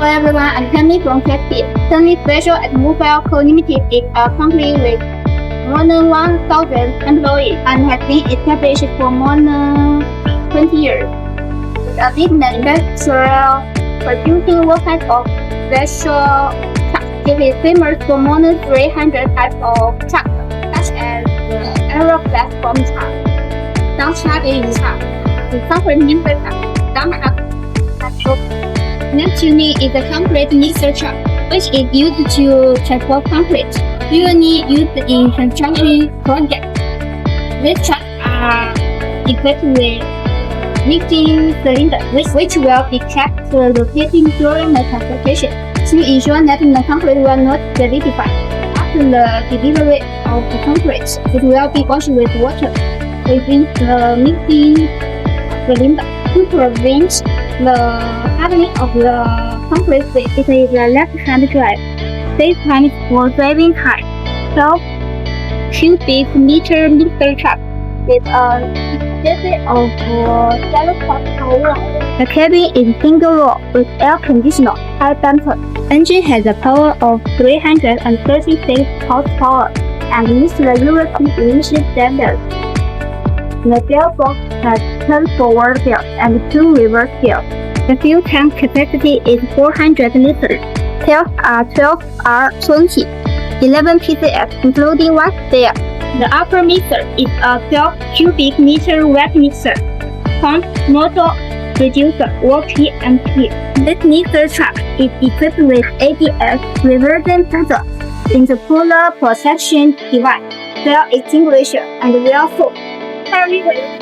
everyone, I'm Tami from Caterbe. Tami Special Automobile Co. Limited is a company with more than 1,000 employees and has been established for more than 20 years. It's a big manufacturer producing all kinds of special trucks. It is famous for more than 300 types of trucks, such as the aero platform truck, dump truck, the concrete mixer truck, dump truck. Next unit is a concrete mixer truck, which is used to transport concrete, usually used in construction projects. These trucks are equipped with mixing cylinders, which will be kept rotating during the transportation to ensure that the concrete will not solidify. After the delivery of the concrete, it will be washed with water within the mixing cylinder to prevent the hardening of the concrete. It is a left-hand drive. This time is for driving time. 12 cubic meter mixer truck with a capacity of 7 horsepower. The cabin is single row with air conditioner, high damper. Engine has a power of 336 horsepower and meets the European emission standard. The gearbox has 10 forward gears and 2 reverse gears. The fuel tank capacity is 400 liters. Tails are 12R20, 11 PCS, including 1 spare. The upper mixer is a 12 cubic meter wet mixer, pump, motor, reducer, or PMP. This mixer truck is equipped with ABS reversion sensor, intercooler protection device, fire extinguisher, and wheel foot. Carry weight,